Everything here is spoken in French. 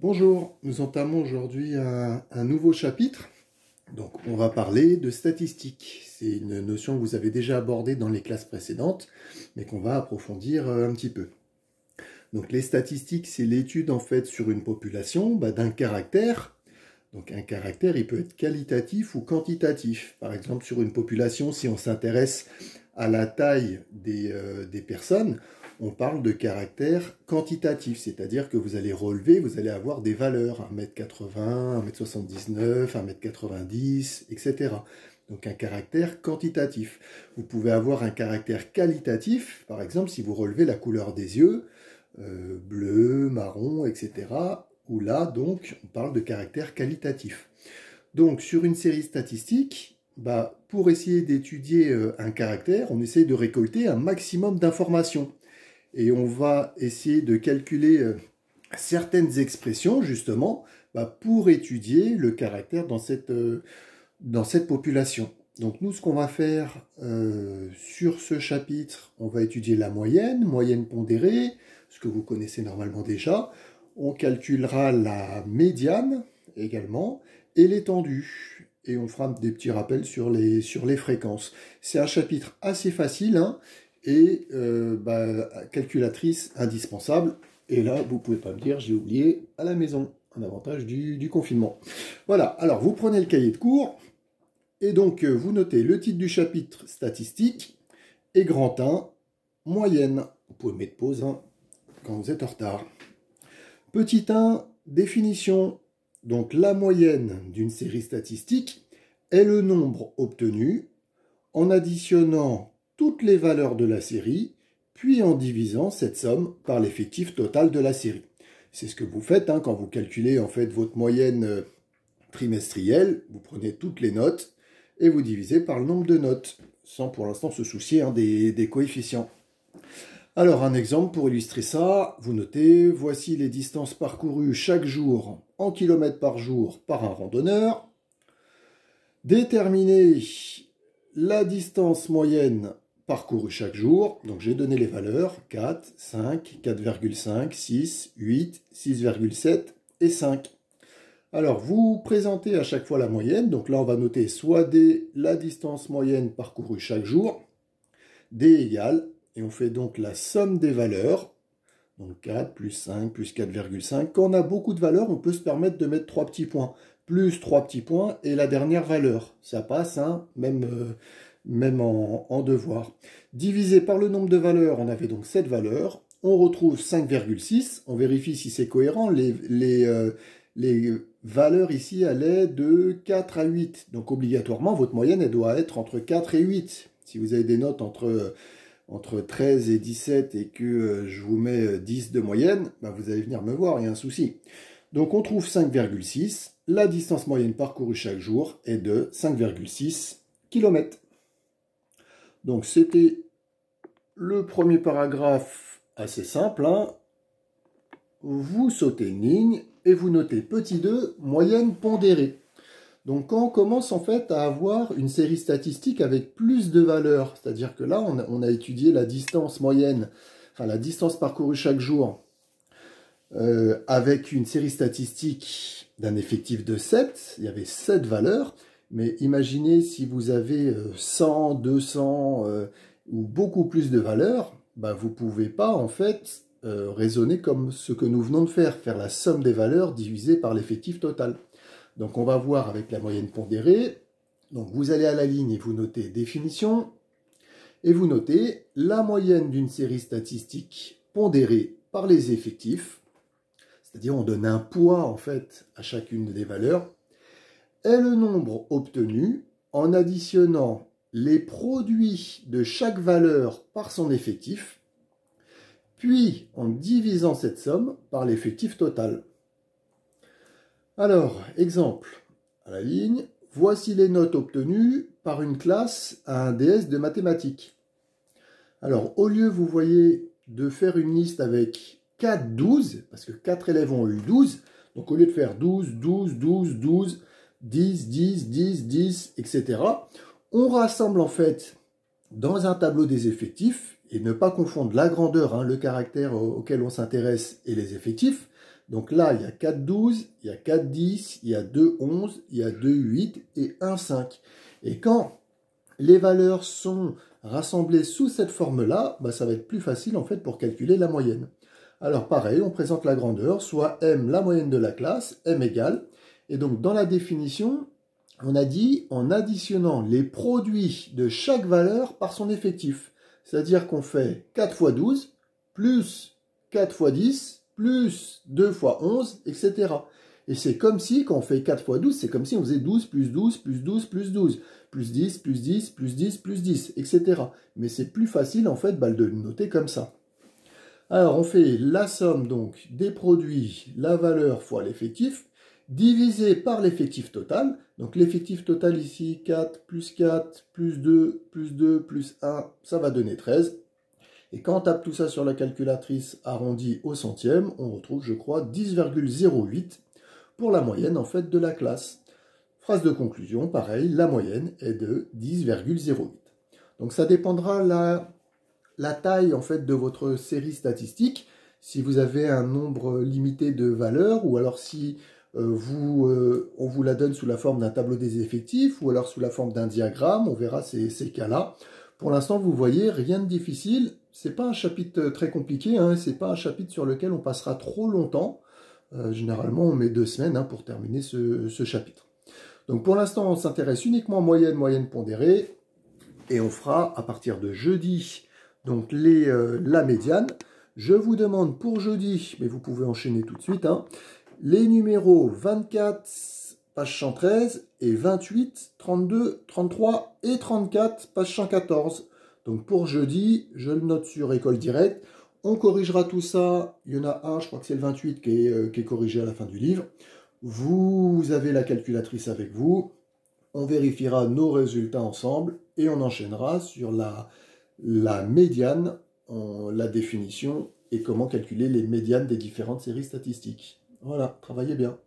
Bonjour, nous entamons aujourd'hui un nouveau chapitre. Donc, on va parler de statistiques. C'est une notion que vous avez déjà abordée dans les classes précédentes, mais qu'on va approfondir un petit peu. Donc, les statistiques, c'est l'étude en fait sur une population d'un caractère. Donc, un caractère, il peut être qualitatif ou quantitatif. Par exemple, sur une population, si on s'intéresse à la taille des personnes, on parle de caractère quantitatif, c'est-à-dire que vous allez relever, vous allez avoir des valeurs, 1,80 m, 1,79 m, 1,90 m, etc. Donc un caractère quantitatif. Vous pouvez avoir un caractère qualitatif, par exemple si vous relevez la couleur des yeux, bleu, marron, etc. Où là, donc, on parle de caractère qualitatif. Donc sur une série statistique, pour essayer d'étudier un caractère, on essaye de récolter un maximum d'informations. Et on va essayer de calculer certaines expressions, justement, pour étudier le caractère dans cette population. Donc nous, ce qu'on va faire sur ce chapitre, on va étudier la moyenne pondérée, ce que vous connaissez normalement déjà. On calculera la médiane également, et l'étendue. Et on fera des petits rappels sur les fréquences. C'est un chapitre assez facile, hein, et calculatrice indispensable. Et là, vous ne pouvez pas me dire, j'ai oublié à la maison, un avantage du confinement. Voilà, alors vous prenez le cahier de cours, et donc vous notez le titre du chapitre statistique, et grand 1, moyenne. Vous pouvez mettre pause quand vous êtes en retard. Petit 1, définition. Donc la moyenne d'une série statistique est le nombre obtenu en additionnant toutes les valeurs de la série, puis en divisant cette somme par l'effectif total de la série. C'est ce que vous faites quand vous calculez en fait votre moyenne trimestrielle. Vous prenez toutes les notes et vous divisez par le nombre de notes, sans pour l'instant se soucier des coefficients. Alors un exemple pour illustrer ça, vous notez, voici les distances parcourues chaque jour en kilomètres par jour par un randonneur. Déterminez la distance moyenne parcourue chaque jour. Donc j'ai donné les valeurs 4, 5, 4,5, 6, 8, 6,7 et 5. Alors vous présentez à chaque fois la moyenne. Donc là on va noter soit D, la distance moyenne parcourue chaque jour, D égale, et on fait donc la somme des valeurs. Donc 4 plus 5 plus 4,5. Quand on a beaucoup de valeurs, on peut se permettre de mettre 3 petits points. Plus 3 petits points et la dernière valeur. Ça passe, même en devoir. Divisé par le nombre de valeurs, on avait donc 7 valeurs. On retrouve 5,6. On vérifie si c'est cohérent. Les valeurs ici allaient de 4 à 8. Donc obligatoirement, votre moyenne, elle doit être entre 4 et 8. Si vous avez des notes entre 13 et 17 et que je vous mets 10 de moyenne, vous allez venir me voir, il y a un souci. Donc on trouve 5,6. La distance moyenne parcourue chaque jour est de 5,6 km. Donc c'était le premier paragraphe assez simple. Vous sautez une ligne et vous notez petit 2, moyenne pondérée. Donc quand on commence en fait à avoir une série statistique avec plus de valeurs, c'est-à-dire que là on a étudié la distance moyenne, enfin la distance parcourue chaque jour, avec une série statistique d'un effectif de 7, il y avait 7 valeurs, mais imaginez si vous avez 100, 200 ou beaucoup plus de valeurs, vous ne pouvez pas en fait raisonner comme ce que nous venons de faire la somme des valeurs divisée par l'effectif total. Donc on va voir avec la moyenne pondérée. Donc vous allez à la ligne et vous notez définition, et vous notez la moyenne d'une série statistique pondérée par les effectifs. C'est-à-dire on donne un poids en fait à chacune des valeurs, est le nombre obtenu en additionnant les produits de chaque valeur par son effectif, puis en divisant cette somme par l'effectif total. Alors, exemple, à la ligne, voici les notes obtenues par une classe à un DS de mathématiques. Alors, au lieu, vous voyez, de faire une liste avec 4, 12, parce que 4 élèves ont eu 12, donc au lieu de faire 12, 12, 12, 12, 10, 10, 10, 10, etc., on rassemble en fait dans un tableau des effectifs, et ne pas confondre la grandeur, le caractère auquel on s'intéresse, et les effectifs. Donc là, il y a 4 12, il y a 4 10, il y a 2 11, il y a 2 8 et 1 5. Et quand les valeurs sont rassemblées sous cette forme-là, bah, ça va être plus facile en fait pour calculer la moyenne. Alors pareil, on présente la grandeur, soit M, la moyenne de la classe, M égale. Et donc dans la définition, on a dit en additionnant les produits de chaque valeur par son effectif. C'est-à-dire qu'on fait 4 fois 12, plus 4 fois 10, plus 2 fois 11, etc. Et c'est comme si, quand on fait 4 fois 12, c'est comme si on faisait 12 plus 12 plus 12 plus 12, plus 10 plus 10 plus 10 plus 10, etc. Mais c'est plus facile en fait de le noter comme ça. Alors on fait la somme donc des produits, la valeur fois l'effectif, divisé par l'effectif total. Donc l'effectif total ici, 4 plus 4 plus 2 plus 2 plus 1, ça va donner 13. Et quand on tape tout ça sur la calculatrice arrondie au centième, on retrouve, je crois, 10,08 pour la moyenne en fait de la classe. Phrase de conclusion, pareil, la moyenne est de 10,08. Donc ça dépendra la taille en fait de votre série statistique, si vous avez un nombre limité de valeurs, ou alors si on vous la donne sous la forme d'un tableau des effectifs, ou alors sous la forme d'un diagramme, on verra ces cas-là. Pour l'instant, vous voyez, rien de difficile. C'est pas un chapitre très compliqué, hein, c'est pas un chapitre sur lequel on passera trop longtemps. Généralement, on met 2 semaines pour terminer ce chapitre. Donc pour l'instant, on s'intéresse uniquement moyenne, moyenne pondérée, et on fera à partir de jeudi donc la médiane. Je vous demande pour jeudi, mais vous pouvez enchaîner tout de suite, hein, les numéros 24, page 113, et 28, 32, 33 et 34, page 114. Donc pour jeudi, je le note sur École Directe. On corrigera tout ça. Il y en a un, je crois que c'est le 28 qui est corrigé à la fin du livre. Vous avez la calculatrice avec vous. On vérifiera nos résultats ensemble et on enchaînera sur la médiane, la définition et comment calculer les médianes des différentes séries statistiques. Voilà, travaillez bien.